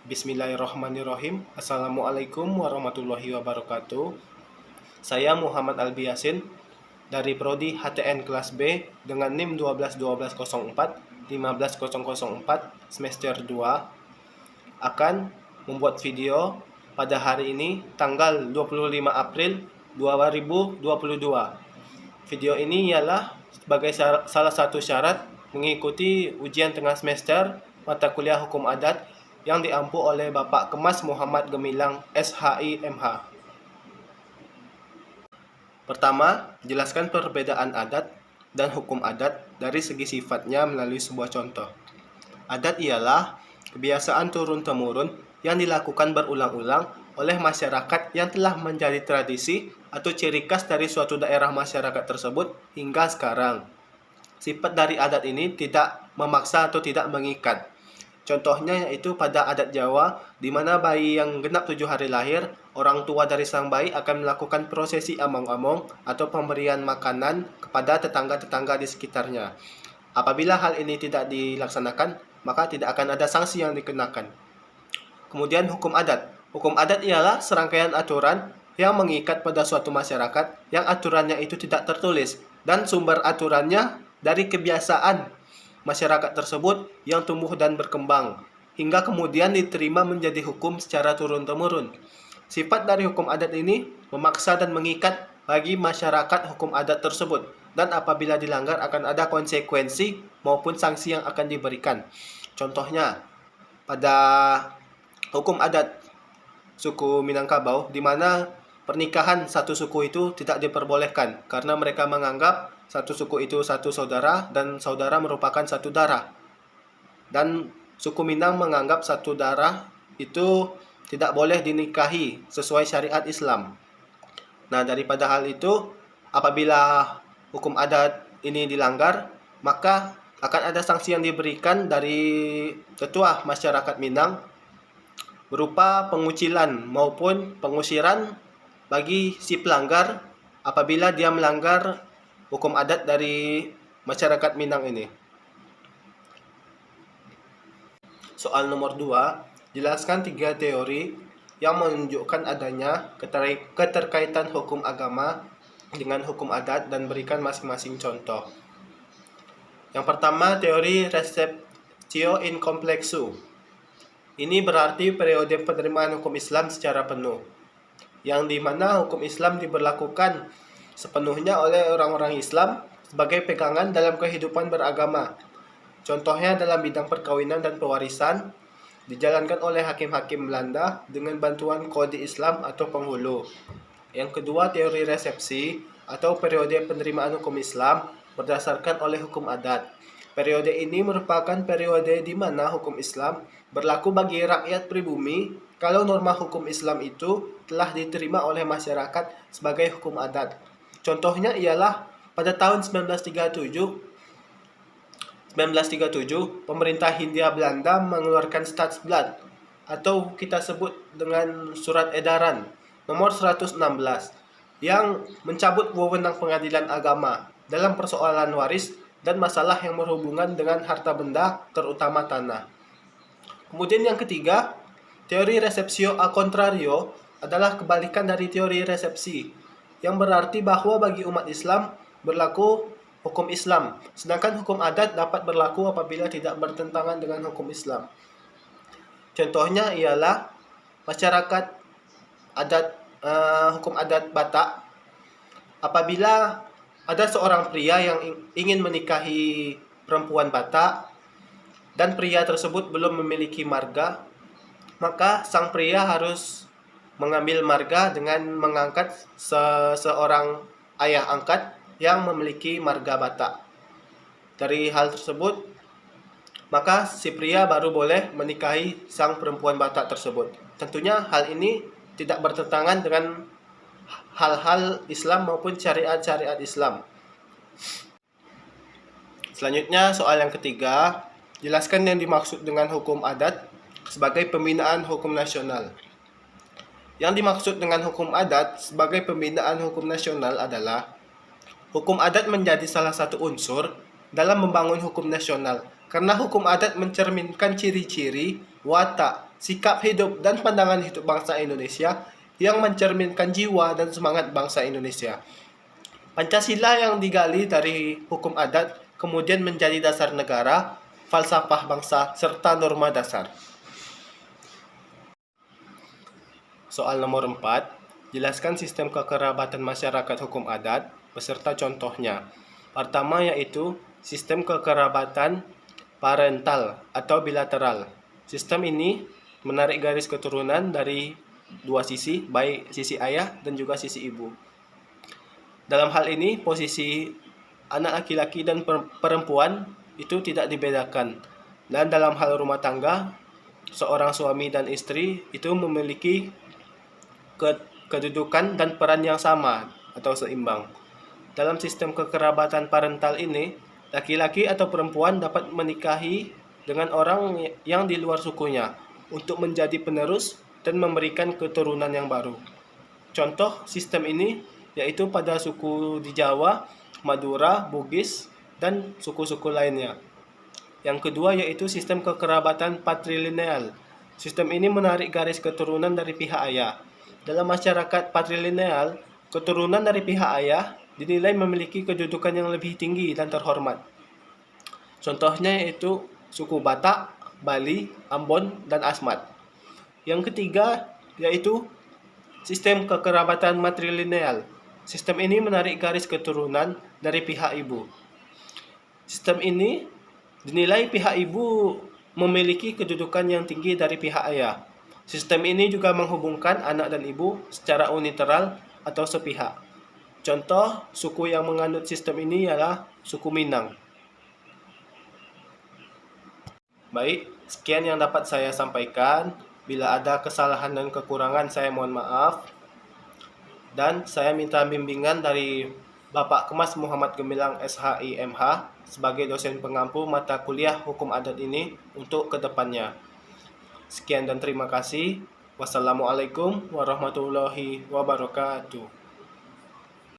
Bismillahirrahmanirrahim. Assalamualaikum warahmatullahi wabarakatuh. Saya Muhammad Albi Yasin dari Prodi HTN kelas B dengan NIM 121204 15004 semester 2 akan membuat video pada hari ini tanggal 25 April 2022. Video ini ialah sebagai salah satu syarat mengikuti ujian tengah semester mata kuliah Hukum Adat yang diampu oleh Bapak Kemas Muhammad Gemilang SHI MH. Pertama, jelaskan perbedaan adat dan hukum adat dari segi sifatnya melalui sebuah contoh. Adat ialah kebiasaan turun-temurun yang dilakukan berulang-ulang oleh masyarakat yang telah menjadi tradisi atau ciri khas dari suatu daerah masyarakat tersebut hingga sekarang. Sifat dari adat ini tidak memaksa atau tidak mengikat. Contohnya yaitu pada adat Jawa, di mana bayi yang genap 7 hari lahir, orang tua dari sang bayi akan melakukan prosesi among-among atau pemberian makanan kepada tetangga-tetangga di sekitarnya. Apabila hal ini tidak dilaksanakan, maka tidak akan ada sanksi yang dikenakan. Kemudian hukum adat. Hukum adat ialah serangkaian aturan yang mengikat pada suatu masyarakat yang aturannya itu tidak tertulis dan sumber aturannya dari kebiasaan masyarakat tersebut yang tumbuh dan berkembang hingga kemudian diterima menjadi hukum secara turun-temurun. Sifat dari hukum adat ini memaksa dan mengikat bagi masyarakat hukum adat tersebut, dan apabila dilanggar akan ada konsekuensi maupun sanksi yang akan diberikan. Contohnya pada hukum adat suku Minangkabau, di mana pernikahan satu suku itu tidak diperbolehkan karena mereka menganggap satu suku itu satu saudara dan saudara merupakan satu darah. Dan suku Minang menganggap satu darah itu tidak boleh dinikahi sesuai syariat Islam. Nah, daripada hal itu, apabila hukum adat ini dilanggar, maka akan ada sanksi yang diberikan dari ketua masyarakat Minang berupa pengucilan maupun pengusiran bagi si pelanggar apabila dia melanggar hukum adat dari masyarakat Minang ini. Soal nomor 2, jelaskan 3 teori yang menunjukkan adanya keterkaitan hukum agama dengan hukum adat dan berikan masing-masing contoh. Yang pertama, teori receptio in complexu. Ini berarti periode penerimaan hukum Islam secara penuh, yang dimana hukum Islam diberlakukan sepenuhnya oleh orang-orang Islam sebagai pegangan dalam kehidupan beragama. Contohnya dalam bidang perkawinan dan pewarisan dijalankan oleh hakim-hakim Belanda dengan bantuan kode Islam atau penghulu. Yang kedua, teori resepsi atau periode penerimaan hukum Islam berdasarkan oleh hukum adat. Periode ini merupakan periode di mana hukum Islam berlaku bagi rakyat pribumi kalau norma hukum Islam itu telah diterima oleh masyarakat sebagai hukum adat. Contohnya ialah pada tahun 1937, pemerintah Hindia Belanda mengeluarkan Stadsblad atau kita sebut dengan surat edaran nomor 116 yang mencabut wewenang pengadilan agama dalam persoalan waris dan masalah yang berhubungan dengan harta benda, terutama tanah. Kemudian yang ketiga, teori receptio a contrario adalah kebalikan dari teori resepsi, yang berarti bahwa bagi umat Islam berlaku hukum Islam, sedangkan hukum adat dapat berlaku apabila tidak bertentangan dengan hukum Islam. Contohnya ialah masyarakat adat hukum adat Batak, apabila ada seorang pria yang ingin menikahi perempuan Batak dan pria tersebut belum memiliki marga, maka sang pria harus mengambil marga dengan mengangkat seorang ayah angkat yang memiliki marga Batak. Dari hal tersebut, maka si pria baru boleh menikahi sang perempuan Batak tersebut. Tentunya hal ini tidak bertentangan dengan hal-hal Islam maupun syariat-syariat Islam. Selanjutnya, soal yang ketiga, jelaskan yang dimaksud dengan hukum adat sebagai pembinaan hukum nasional. Yang dimaksud dengan hukum adat sebagai pembinaan hukum nasional adalah hukum adat menjadi salah satu unsur dalam membangun hukum nasional, karena hukum adat mencerminkan ciri-ciri watak, sikap hidup, dan pandangan hidup bangsa Indonesia yang mencerminkan jiwa dan semangat bangsa Indonesia. Pancasila yang digali dari hukum adat kemudian menjadi dasar negara, falsafah bangsa, serta norma dasar. Soal nomor 4, jelaskan sistem kekerabatan masyarakat hukum adat beserta contohnya. Pertama yaitu sistem kekerabatan parental atau bilateral. Sistem ini menarik garis keturunan dari dua sisi, baik sisi ayah dan juga sisi ibu. Dalam hal ini, posisi anak laki-laki dan perempuan itu tidak dibedakan. Dan dalam hal rumah tangga, seorang suami dan istri itu memiliki kedudukan dan peran yang sama atau seimbang. Dalam sistem kekerabatan parental ini, laki-laki atau perempuan dapat menikahi dengan orang yang di luar sukunya untuk menjadi penerus dan memberikan keturunan yang baru. Contoh sistem ini yaitu pada suku di Jawa, Madura, Bugis, dan suku-suku lainnya. Yang kedua yaitu sistem kekerabatan patrilineal. Sistem ini menarik garis keturunan dari pihak ayah. Dalam masyarakat patrilineal, keturunan dari pihak ayah dinilai memiliki kedudukan yang lebih tinggi dan terhormat. Contohnya yaitu suku Batak, Bali, Ambon, dan Asmat. Yang ketiga yaitu sistem kekerabatan matrilineal. Sistem ini menarik garis keturunan dari pihak ibu. Sistem ini dinilai pihak ibu memiliki kedudukan yang tinggi dari pihak ayah. Sistem ini juga menghubungkan anak dan ibu secara unilateral atau sepihak. Contoh suku yang menganut sistem ini ialah suku Minang. Baik, sekian yang dapat saya sampaikan. Bila ada kesalahan dan kekurangan, saya mohon maaf. Dan saya minta bimbingan dari Bapak Kemas Muhammad Gemilang SHI MH sebagai dosen pengampu mata kuliah hukum adat ini untuk kedepannya. Sekian dan terima kasih. Wassalamualaikum warahmatullahi wabarakatuh.